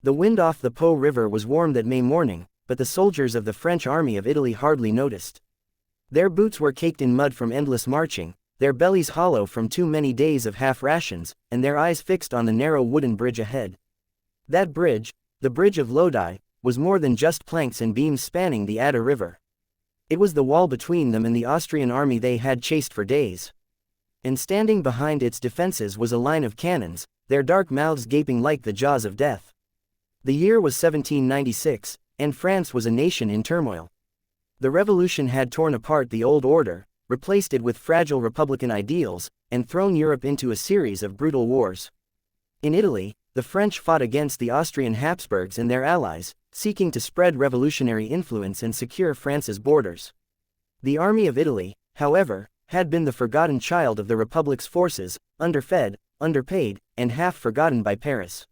The wind off the Po River was warm that May morning, but the soldiers of the French army of Italy hardly noticed. Their boots were caked in mud from endless marching, their bellies hollow from too many days of half rations, and their eyes fixed on the narrow wooden bridge ahead. That bridge, the Bridge of Lodi, was more than just planks and beams spanning the Adda River. It was the wall between them and the Austrian army they had chased for days. And standing behind its defenses was a line of cannons, their dark mouths gaping like the jaws of death. The year was 1796, and France was a nation in turmoil. The revolution had torn apart the old order, replaced it with fragile republican ideals, and thrown Europe into a series of brutal wars. In Italy, the French fought against the Austrian Habsburgs and their allies, seeking to spread revolutionary influence and secure France's borders. The Army of Italy, however, had been the forgotten child of the Republic's forces, underfed, underpaid, and half forgotten by Paris.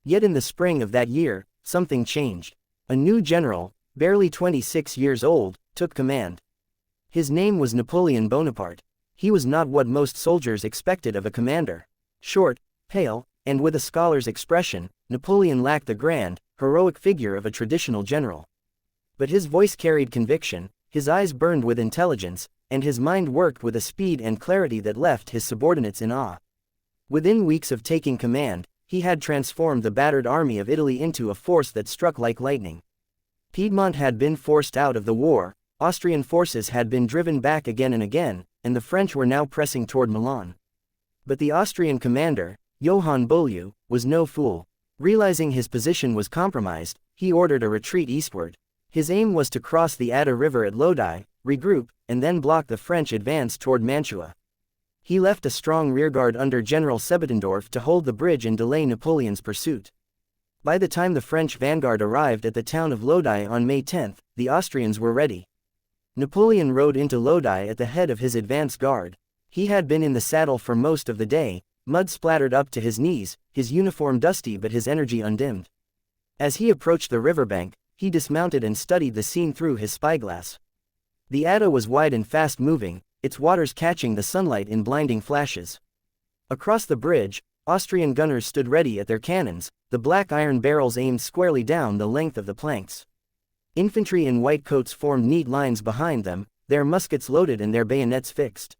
Yet in the spring of that year, something changed. A new general, barely 26 years old, took command. His name was Napoleon Bonaparte. He was not what most soldiers expected of a commander. Short, pale, and with a scholar's expression, Napoleon lacked the grand, heroic figure of a traditional general. But his voice carried conviction, his eyes burned with intelligence, and his mind worked with a speed and clarity that left his subordinates in awe. Within weeks of taking command, he had transformed the battered army of Italy into a force that struck like lightning. Piedmont had been forced out of the war, Austrian forces had been driven back again and again, and the French were now pressing toward Milan. But the Austrian commander, Johann Beaulieu, was no fool. Realizing his position was compromised, he ordered a retreat eastward. His aim was to cross the Adda River at Lodi, regroup, and then block the French advance toward Mantua. He left a strong rearguard under General Sebetendorf to hold the bridge and delay Napoleon's pursuit. By the time the French vanguard arrived at the town of Lodi on May 10, the Austrians were ready. Napoleon rode into Lodi at the head of his advance guard. He had been in the saddle for most of the day, mud splattered up to his knees, his uniform dusty but his energy undimmed. As he approached the riverbank, he dismounted and studied the scene through his spyglass. The Adda was wide and fast-moving, its waters catching the sunlight in blinding flashes. Across the bridge, Austrian gunners stood ready at their cannons, the black iron barrels aimed squarely down the length of the planks. Infantry in white coats formed neat lines behind them, their muskets loaded and their bayonets fixed.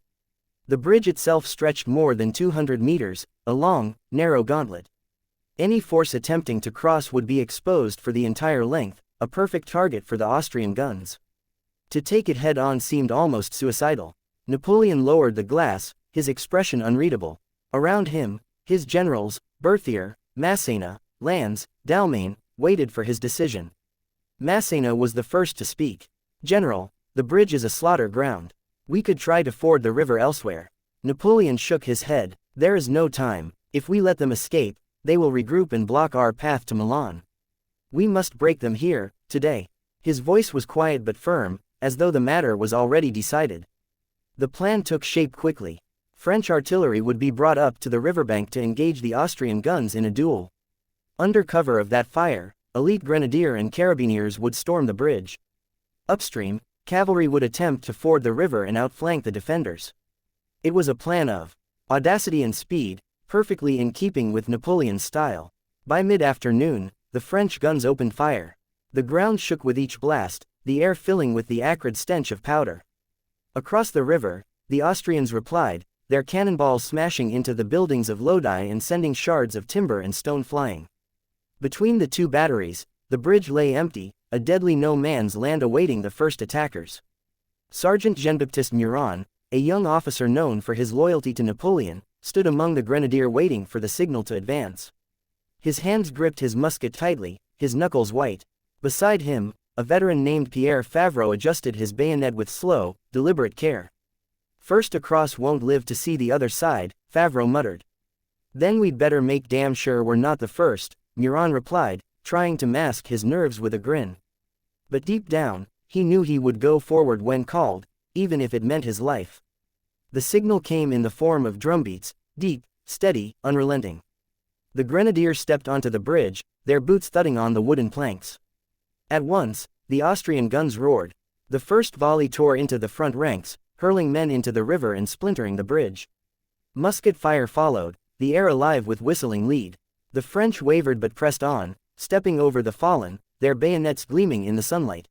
The bridge itself stretched more than 200 meters, a long, narrow gauntlet. Any force attempting to cross would be exposed for the entire length, a perfect target for the Austrian guns. To take it head-on seemed almost suicidal. Napoleon lowered the glass, his expression unreadable. Around him, his generals, Berthier, Massena, Lannes, Dalmain, waited for his decision. Massena was the first to speak. "General, the bridge is a slaughter ground. We could try to ford the river elsewhere." Napoleon shook his head. "There is no time. If we let them escape, they will regroup and block our path to Milan. We must break them here, today." His voice was quiet but firm, as though the matter was already decided. The plan took shape quickly. French artillery would be brought up to the riverbank to engage the Austrian guns in a duel. Under cover of that fire, elite grenadier and carabineers would storm the bridge. Upstream, cavalry would attempt to ford the river and outflank the defenders. It was a plan of audacity and speed, perfectly in keeping with Napoleon's style. By mid-afternoon, the French guns opened fire. The ground shook with each blast, the air filling with the acrid stench of powder. Across the river, the Austrians replied, their cannonballs smashing into the buildings of Lodi and sending shards of timber and stone flying. Between the two batteries, the bridge lay empty, a deadly no-man's land awaiting the first attackers. Sergeant Jean-Baptiste Murat, a young officer known for his loyalty to Napoleon, stood among the grenadier waiting for the signal to advance. His hands gripped his musket tightly, his knuckles white. Beside him, a veteran named Pierre Favreau adjusted his bayonet with slow, deliberate care. "First across won't live to see the other side," Favreau muttered. "Then we'd better make damn sure we're not the first," Murat replied, trying to mask his nerves with a grin. But deep down, he knew he would go forward when called, even if it meant his life. The signal came in the form of drumbeats, deep, steady, unrelenting. The grenadiers stepped onto the bridge, their boots thudding on the wooden planks. At once, the Austrian guns roared. The first volley tore into the front ranks, hurling men into the river and splintering the bridge. Musket fire followed, the air alive with whistling lead. The French wavered but pressed on, stepping over the fallen, their bayonets gleaming in the sunlight.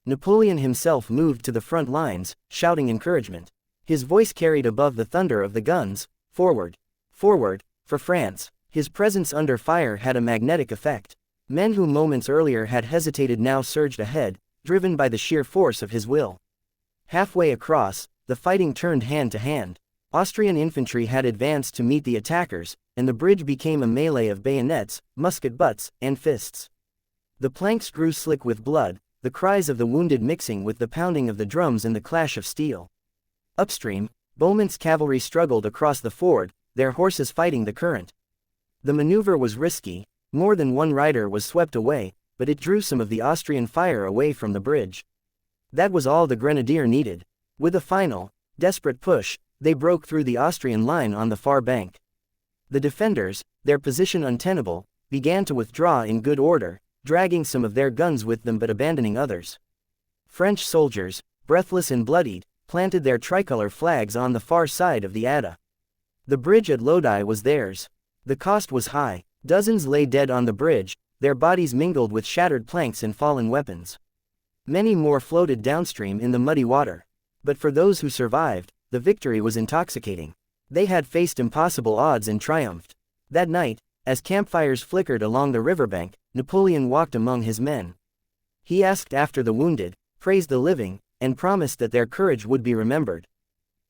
Napoleon himself moved to the front lines, shouting encouragement. His voice carried above the thunder of the guns, "Forward! Forward, for France!" His presence under fire had a magnetic effect. Men who moments earlier had hesitated now surged ahead, driven by the sheer force of his will. Halfway across, the fighting turned hand to hand. Austrian infantry had advanced to meet the attackers, and the bridge became a melee of bayonets, musket butts, and fists. The planks grew slick with blood, the cries of the wounded mixing with the pounding of the drums and the clash of steel. Upstream, Beaumont's cavalry struggled across the ford, their horses fighting the current. The maneuver was risky, more than one rider was swept away, but it drew some of the Austrian fire away from the bridge. That was all the grenadier needed. With a final, desperate push, they broke through the Austrian line on the far bank. The defenders, their position untenable, began to withdraw in good order, dragging some of their guns with them but abandoning others. French soldiers, breathless and bloodied, planted their tricolor flags on the far side of the Adda. The bridge at Lodi was theirs. The cost was high. Dozens lay dead on the bridge, their bodies mingled with shattered planks and fallen weapons. Many more floated downstream in the muddy water. But for those who survived, the victory was intoxicating. They had faced impossible odds and triumphed. That night, as campfires flickered along the riverbank, Napoleon walked among his men. He asked after the wounded, praised the living, and promised that their courage would be remembered.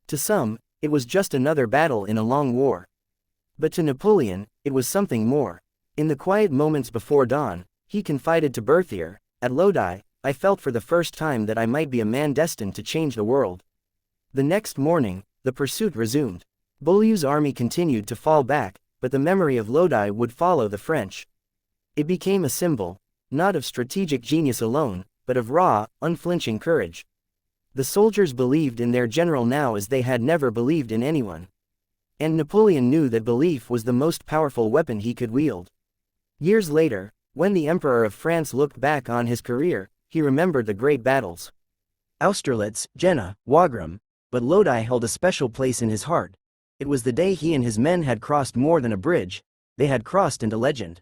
To some, it was just another battle in a long war. But to Napoleon, it was something more. In the quiet moments before dawn, he confided to Berthier, "At Lodi, I felt for the first time that I might be a man destined to change the world." The next morning, the pursuit resumed. Beaulieu's army continued to fall back, but the memory of Lodi would follow the French. It became a symbol, not of strategic genius alone, but of raw, unflinching courage. The soldiers believed in their general now as they had never believed in anyone. And Napoleon knew that belief was the most powerful weapon he could wield. Years later, when the Emperor of France looked back on his career, he remembered the great battles. Austerlitz, Jena, Wagram, but Lodi held a special place in his heart. It was the day he and his men had crossed more than a bridge, they had crossed into legend.